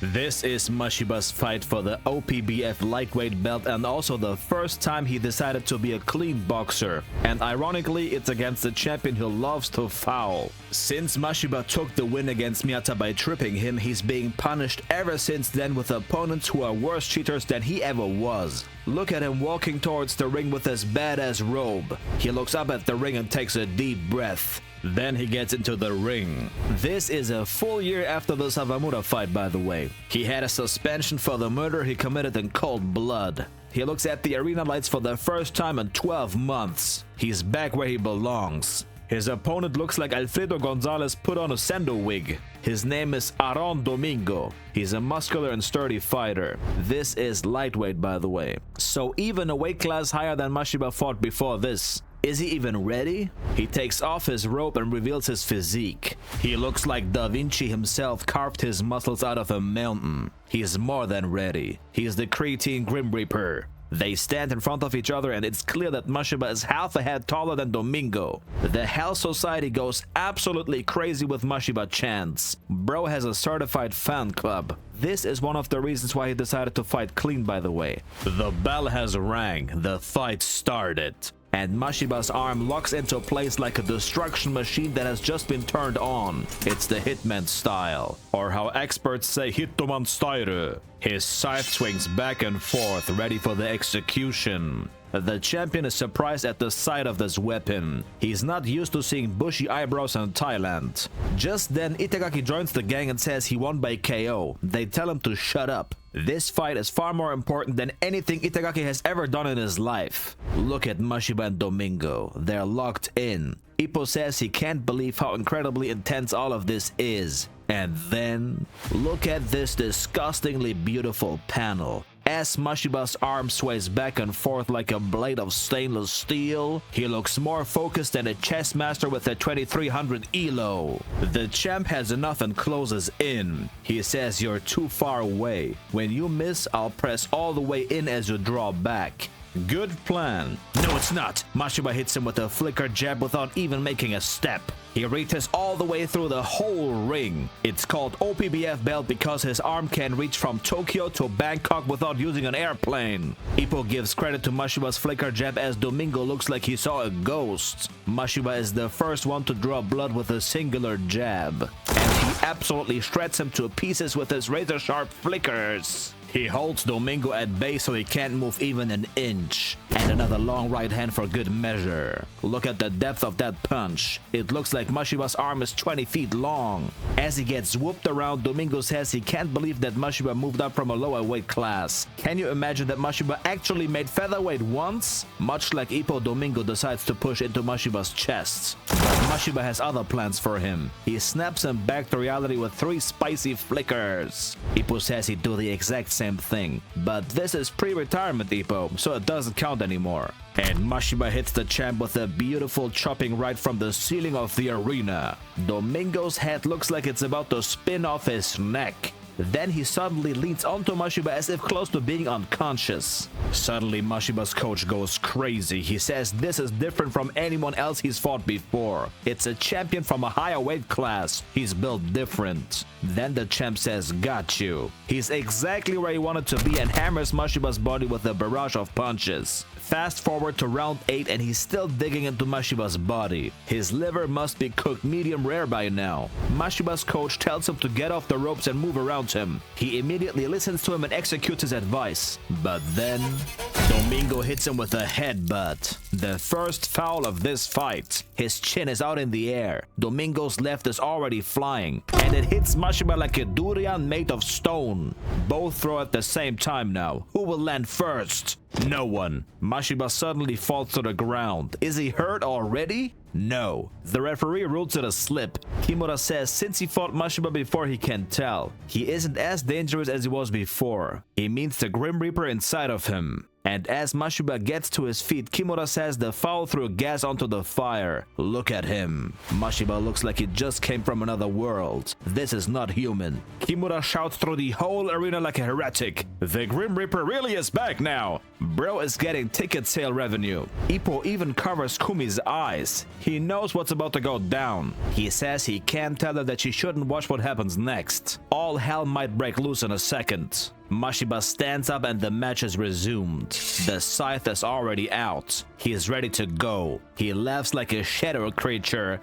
This is Mashiba's fight for the OPBF lightweight belt and also the first time he decided to be a clean boxer. And ironically, it's against the champion who loves to foul. Since Mashiba took the win against Miyata by tripping him, he's being punished ever since then with opponents who are worse cheaters than he ever was. Look at him walking towards the ring with his badass robe. He looks up at the ring and takes a deep breath. Then he gets into the ring. This is a full year after the Sawamura fight, by the way. He had a suspension for the murder he committed in cold blood. He looks at the arena lights for the first time in 12 months. He's back where he belongs. His opponent looks like Alfredo Gonzalez put on a sando wig. His name is Aron Domingo. He's a muscular and sturdy fighter. This is lightweight, by the way. So even a weight class higher than Mashiba fought before this. Is he even ready? He takes off his robe and reveals his physique. He looks like Da Vinci himself carved his muscles out of a mountain. He's more than ready. He's the creatine Grim Reaper. They stand in front of each other and it's clear that Mashiba is half a head taller than Domingo. The Hell Society goes absolutely crazy with Mashiba chants. Bro has a certified fan club. This is one of the reasons why he decided to fight clean, by the way. The bell has rang. The fight started. And Mashiba's arm locks into place like a destruction machine that has just been turned on. It's the Hitman style, or how experts say Hitman style. His scythe swings back and forth, ready for the execution. The champion is surprised at the sight of this weapon. He's not used to seeing bushy eyebrows in Thailand. Just then, Itagaki joins the gang and says he won by KO. They tell him to shut up. This fight is far more important than anything Itagaki has ever done in his life. Look at Mashiba and Domingo. They're locked in. Ippo says he can't believe how incredibly intense all of this is. And then, look at this disgustingly beautiful panel. As Mashiba's arm sways back and forth like a blade of stainless steel, he looks more focused than a chess master with a 2300 ELO. The champ has enough and closes in. He says you're too far away. When you miss, I'll press all the way in as you draw back. Good plan. No, it's not. Mashiba hits him with a flicker jab without even making a step. He reaches all the way through the whole ring. It's called OPBF belt because his arm can reach from Tokyo to Bangkok without using an airplane. Ippo gives credit to Mashiba's flicker jab as Domingo looks like he saw a ghost. Mashiba is the first one to draw blood with a singular jab. And he absolutely shreds him to pieces with his razor-sharp flickers. He holds Domingo at bay so he can't move even an inch. And another long right hand for good measure. Look at the depth of that punch. It looks like Mashiba's arm is 20 feet long. As he gets whooped around, Domingo says he can't believe that Mashiba moved up from a lower weight class. Can you imagine that Mashiba actually made featherweight once? Much like Ippo, Domingo decides to push into Mashiba's chest. But Mashiba has other plans for him. He snaps him back to reality with 3 spicy flickers. Ippo says he'd do the exact same thing. But this is pre-retirement Ippo, so it doesn't count anymore. And Mashiba hits the champ with a beautiful chopping right from the ceiling of the arena. Domingo's head looks like it's about to spin off his neck. Then he suddenly leans onto Mashiba as if close to being unconscious. Suddenly Mashiba's coach goes crazy. He says this is different from anyone else he's fought before. It's a champion from a higher weight class. He's built different. Then the champ says, got you. He's exactly where he wanted to be and hammers Mashiba's body with a barrage of punches. Fast forward to round 8 and he's still digging into Mashiba's body. His liver must be cooked medium rare by now. Mashiba's coach tells him to get off the ropes and move around him. He immediately listens to him and executes his advice. But then, Domingo hits him with a headbutt. The first foul of this fight. His chin is out in the air. Domingo's left is already flying. And it hits Mashiba like a durian made of stone. Both throw at the same time now. Who will land first? No one. Mashiba suddenly falls to the ground. Is he hurt already? No. The referee rules it a slip. Kimura says since he fought Mashiba before he can tell. He isn't as dangerous as he was before. He means the Grim Reaper inside of him. And as Mashiba gets to his feet, Kimura says the foul threw gas onto the fire. Look at him. Mashiba looks like he just came from another world. This is not human. Kimura shouts through the whole arena like a heretic. The Grim Reaper really is back now. Bro is getting ticket sale revenue. Ippo even covers Kumi's eyes. He knows what's about to go down. He says he can't tell her that she shouldn't watch what happens next. All hell might break loose in a second. Mashiba stands up and the match is resumed. The scythe is already out. He is ready to go. He laughs like a shadow creature.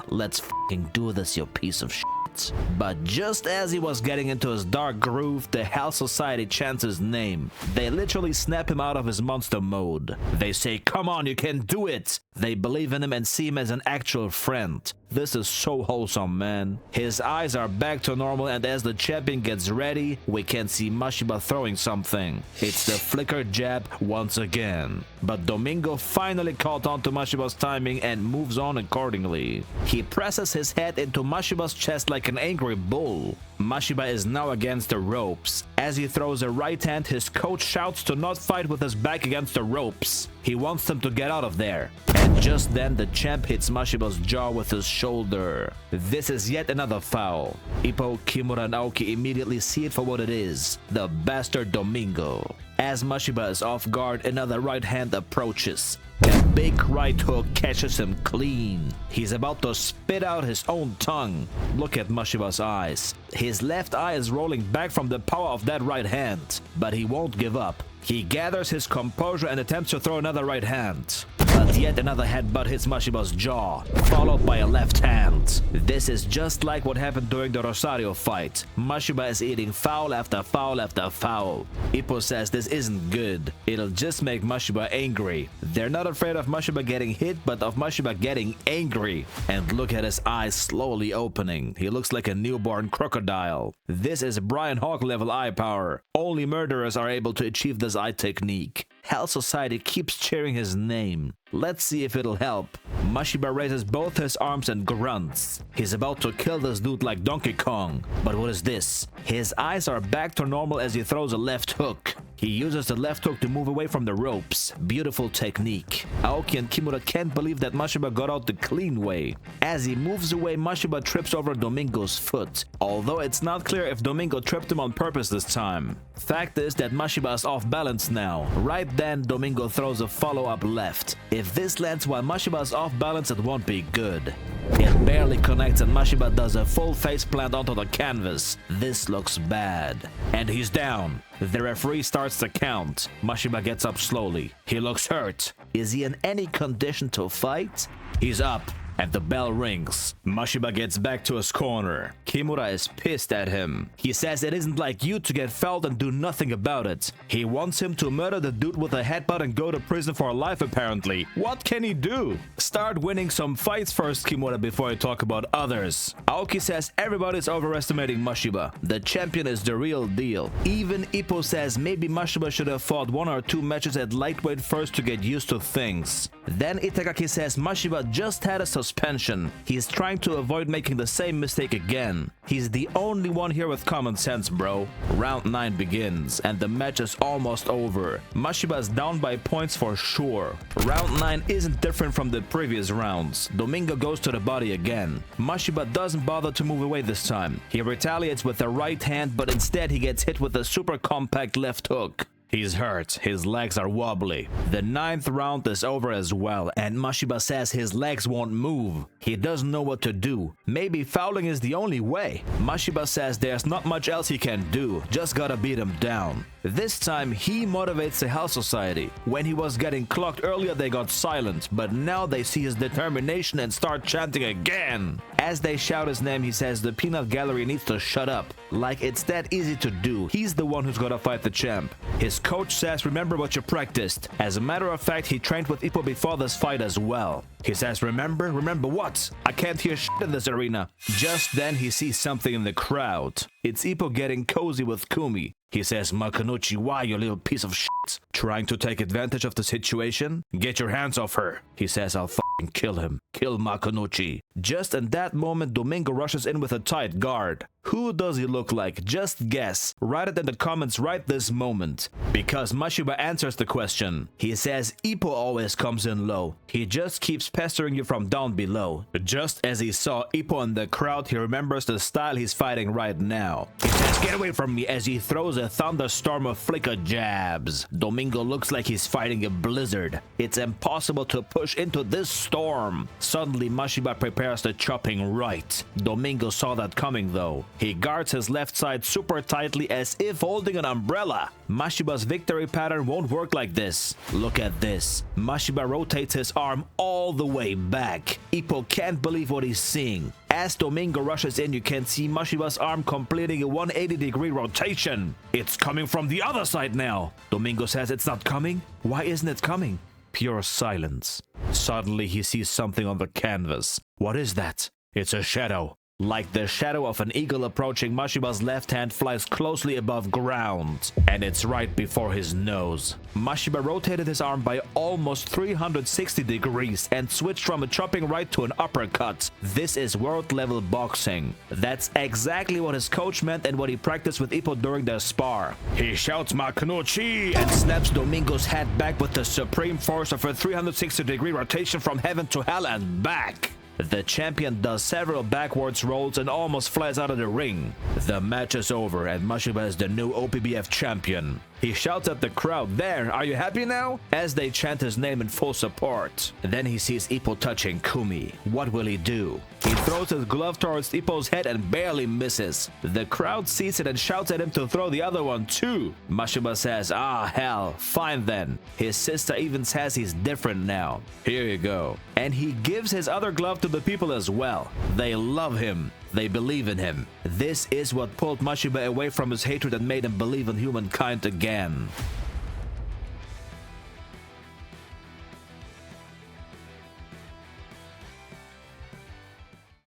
Let's fucking do this, you piece of shit. But just as he was getting into his dark groove, the Hell Society chants his name. They literally snap him out of his monster mode. They say, "Come on, you can do it!" They believe in him and see him as an actual friend. This is so wholesome, man. His eyes are back to normal, and as the champion gets ready, we can see Mashiba throwing something. It's the flicker jab once again. But Domingo finally caught on to Mashiba's timing and moves on accordingly. He presses his head into Mashiba's chest like an angry bull. Mashiba is now against the ropes. As he throws a right hand, his coach shouts to not fight with his back against the ropes. He wants them to get out of there. And just then, the champ hits Mashiba's jaw with his shoulder. This is yet another foul. Ippo, Kimura, and Aoki immediately see it for what it is: the bastard Domingo. As Mashiba is off guard, another right hand approaches. A big right hook catches him clean. He's about to spit out his own tongue. Look at Mashiba's eyes. His left eye is rolling back from the power of that right hand. But he won't give up. He gathers his composure and attempts to throw another right hand. But yet another headbutt hits Mashiba's jaw, followed by a left hand. This is just like what happened during the Rosario fight. Mashiba is eating foul after foul after foul. Ippo says this isn't good. It'll just make Mashiba angry. They're not afraid of Mashiba getting hit, but of Mashiba getting angry. And look at his eyes slowly opening. He looks like a newborn crocodile. This is Brian Hawk level eye power. Only murderers are able to achieve this eye technique. Hell Society keeps cheering his name. Let's see if it'll help. Mashiba raises both his arms and grunts. He's about to kill this dude like Donkey Kong. But what is this? His eyes are back to normal as he throws a left hook. He uses the left hook to move away from the ropes. Beautiful technique. Aoki and Kimura can't believe that Mashiba got out the clean way. As he moves away, Mashiba trips over Domingo's foot. Although it's not clear if Domingo tripped him on purpose this time. Fact is that Mashiba is off balance now. Right then, Domingo throws a follow-up left. If this lands while Mashiba is off balance, it won't be good. It barely connects and Mashiba does a full face plant onto the canvas. This looks bad. And he's down. The referee starts the count. Mashiba gets up slowly. He looks hurt. Is he in any condition to fight? He's up. And the bell rings. Mashiba gets back to his corner. Kimura is pissed at him. He says it isn't like you to get fouled and do nothing about it. He wants him to murder the dude with a headbutt and go to prison for life apparently. What can he do? Start winning some fights first, Kimura, before you talk about others. Aoki says everybody's overestimating Mashiba. The champion is the real deal. Even Ippo says maybe Mashiba should have fought 1 or 2 matches at lightweight first to get used to things. Then Itagaki says Mashiba just had a suspension. He's trying to avoid making the same mistake again. He's the only one here with common sense, bro. Round 9 begins, and the match is almost over. Mashiba is down by points for sure. Round 9 isn't different from the previous rounds. Domingo goes to the body again. Mashiba doesn't bother to move away this time. He retaliates with the right hand, but instead he gets hit with a super compact left hook. He's hurt. His legs are wobbly. The 9th round is over as well, and Mashiba says his legs won't move. He doesn't know what to do. Maybe fouling is the only way. Mashiba says there's not much else he can do. Just gotta beat him down. This time, he motivates the Hell Society. When he was getting clocked earlier, they got silent, but now they see his determination and start chanting again. As they shout his name, he says the peanut gallery needs to shut up. Like it's that easy to do. He's the one who's gonna fight the champ. His coach says, remember what you practiced. As a matter of fact, he trained with Ippo before this fight as well. He says, remember? Remember what? I can't hear shit in this arena. Just then, he sees something in the crowd. It's Ippo getting cozy with Kumi. He says, Makunuchi, why, you little piece of shit? Trying to take advantage of the situation? Get your hands off her. He says, I'll fucking kill him. Kill Makunuchi. Just in that moment, Domingo rushes in with a tight guard. Who does he look like? Just guess. Write it in the comments right this moment. Because Mashiba answers the question. He says Ippo always comes in low. He just keeps pestering you from down below. Just as he saw Ippo in the crowd, he remembers the style he's fighting right now. He says, "Get away from me," as he throws a thunderstorm of flicker jabs. Domingo looks like he's fighting a blizzard. It's impossible to push into this storm. Suddenly, Mashiba prepares the chopping right. Domingo saw that coming though. He guards his left side super tightly as if holding an umbrella. Mashiba's victory pattern won't work like this. Look at this. Mashiba rotates his arm all the way back. Ippo can't believe what he's seeing. As Domingo rushes in, you can see Mashiba's arm completing a 180-degree rotation. It's coming from the other side now. Domingo says it's not coming. Why isn't it coming? Pure silence. Suddenly he sees something on the canvas. What is that? It's a shadow. Like the shadow of an eagle approaching, Mashiba's left hand flies closely above ground, and it's right before his nose. Mashiba rotated his arm by almost 360 degrees and switched from a chopping right to an uppercut. This is world-level boxing. That's exactly what his coach meant and what he practiced with Ippo during their spar. He shouts "Makunochi" and snaps Domingo's head back with the supreme force of a 360-degree rotation from heaven to hell and back. The champion does several backwards rolls and almost flies out of the ring. The match is over and Mashiba is the new OPBF champion. He shouts at the crowd, "There, are you happy now?" as they chant his name in full support. Then he sees Ippo touching Kumi. What will he do? He throws his glove towards Ippo's head and barely misses. The crowd sees it and shouts at him to throw the other one too. Mashiba says, "Ah, hell, fine then." His sister even says he's different now. Here you go. And he gives his other glove to the people as well. They love him. They believe in him. This is what pulled Mashiba away from his hatred and made him believe in humankind again.